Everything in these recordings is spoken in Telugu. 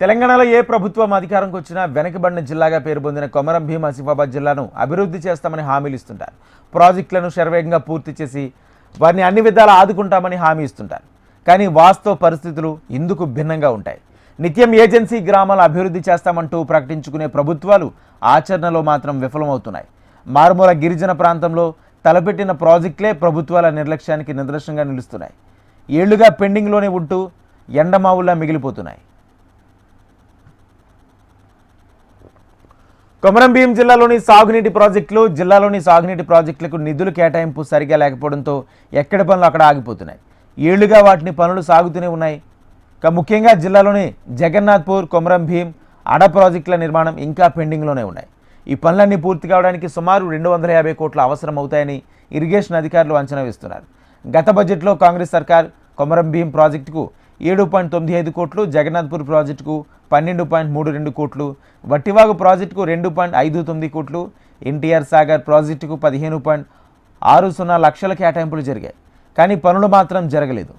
తెలంగాణలో ఏ ప్రభుత్వం అధికారంకి వచ్చినా వెనకబడిన జిల్లాగా పేరు పొందిన కొమరం భీం ఆసిఫాబాద్ జిల్లాను అభివృద్ధి చేస్తామని హామీలు ఇస్తుంటారు. ప్రాజెక్టులను శరవేగంగా పూర్తి చేసి వారిని అన్ని విధాలా ఆదుకుంటామని హామీ ఇస్తుంటారు. కానీ వాస్తవ పరిస్థితులు ఇందుకు భిన్నంగా ఉంటాయి. నిత్యం ఏజెన్సీ గ్రామాల అభివృద్ధి చేస్తామంటూ ప్రకటించుకునే ప్రభుత్వాలు ఆచరణలో మాత్రం విఫలమవుతున్నాయి. మారుమూల గిరిజన ప్రాంతంలో తలపెట్టిన ప్రాజెక్టులే ప్రభుత్వాల నిర్లక్ష్యానికి నిదర్శనంగా నిలుస్తున్నాయి. ఏళ్లుగా పెండింగ్లోనే ఉంటూ ఎండమావుల్లా మిగిలిపోతున్నాయి. కొమరం భీం జిల్లాలోని సాగునీటి ప్రాజెక్టులకు నిధులు కేటాయింపు సరిగా లేకపోవడంతో ఎక్కడ పనులు అక్కడ ఆగిపోతున్నాయి. ఏళ్లుగా వాటిని పనులు సాగుతూనే ఉన్నాయి. ముఖ్యంగా జిల్లాలోని జగన్నాథ్పూర్, కొమరం భీం, అడ ప్రాజెక్టుల నిర్మాణం ఇంకా పెండింగ్లోనే ఉన్నాయి. ఈ పనులన్నీ పూర్తి కావడానికి సుమారు 250 కోట్ల అవసరం అవుతాయని ఇరిగేషన్ అధికారులు అంచనా వేస్తున్నారు. గత బడ్జెట్లో కాంగ్రెస్ సర్కార్ కొమరం భీం ప్రాజెక్టుకు 7.95 కోట్లు, జగన్నాథ్పూర్ ప్రాజెక్టుకు 12.32 కోట్లు, వట్టివాగు ప్రాజెక్టుకు 2.59 కోట్లు, ఎన్టీఆర్ సాగర్ ప్రాజెక్టుకు 15.60 లక్షల కేటాయింపులు జరిగాయి. కానీ పనులు మాత్రం జరగలేదు.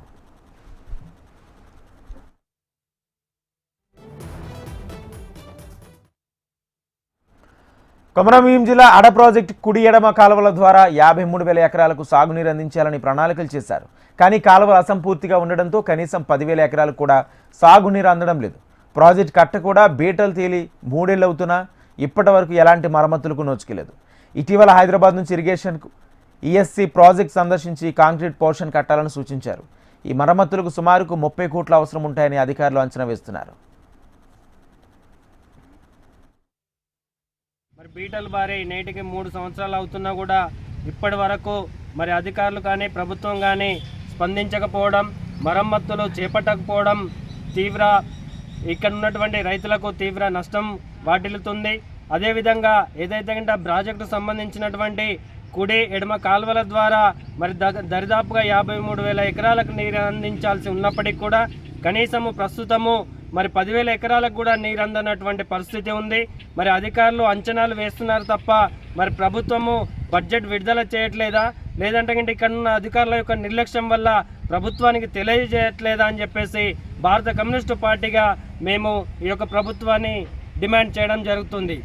కొమరం భీం జిల్లా అడ ప్రాజెక్టు కుడి ఎడమ కాలువల ద్వారా 53,000 ఎకరాలకు సాగునీరు అందించాలని ప్రణాళికలు చేశారు. కానీ కాలువలు అసంపూర్తిగా ఉండడంతో కనీసం 10,000 ఎకరాలకు కూడా సాగునీరు అందడం లేదు. ప్రాజెక్టు కట్ట కూడా బీటలు తేలి 3 ఏళ్ళు అవుతున్నా ఇప్పటి వరకు ఎలాంటి మరమ్మతులకు నోచుకోలేదు. ఇటీవల హైదరాబాద్ నుంచి ఇరిగేషన్కు ఈఎస్సీ ప్రాజెక్ట్ సందర్శించి కాంక్రీట్ పోర్షన్ కట్టాలని సూచించారు. ఈ మరమ్మతులకు సుమారుకు 30 కోట్ల అవసరం ఉంటాయని అధికారులు అంచనా వేస్తున్నారు. మరి బీటలు బారి నేటికి 3 సంవత్సరాలు అవుతున్నా కూడా ఇప్పటి వరకు మరి అధికారులు కానీ ప్రభుత్వం కానీ స్పందించకపోవడం, మరమ్మతులు చేపట్టకపోవడం ఇక్కడ ఉన్నటువంటి రైతులకు తీవ్ర నష్టం వాటిల్లుతుంది. అదేవిధంగా ఏదైతే ప్రాజెక్టు సంబంధించినటువంటి కుడి ఎడమ కాలువల ద్వారా మరి దరిదాపుగా 53,000 ఎకరాలకు నీరు అందించాల్సి ఉన్నప్పటికీ కూడా కనీసము ప్రస్తుతము మరి 10,000 ఎకరాలకు కూడా నీరు అందనటువంటి పరిస్థితి ఉంది. మరి అధికారులు అంచనాలు వేస్తున్నారు తప్ప మరి ప్రభుత్వము బడ్జెట్ విడుదల చేయట్లేదా, లేదంటే ఇక్కడ ఉన్న అధికారుల యొక్క నిర్లక్ష్యం వల్ల ప్రభుత్వానికి తెలియజేయట్లేదా అని చెప్పేసి భారత కమ్యూనిస్టు పార్టీగా మేము ఈ యొక్క ప్రభుత్వాన్ని డిమాండ్ చేయడం జరుగుతుంది.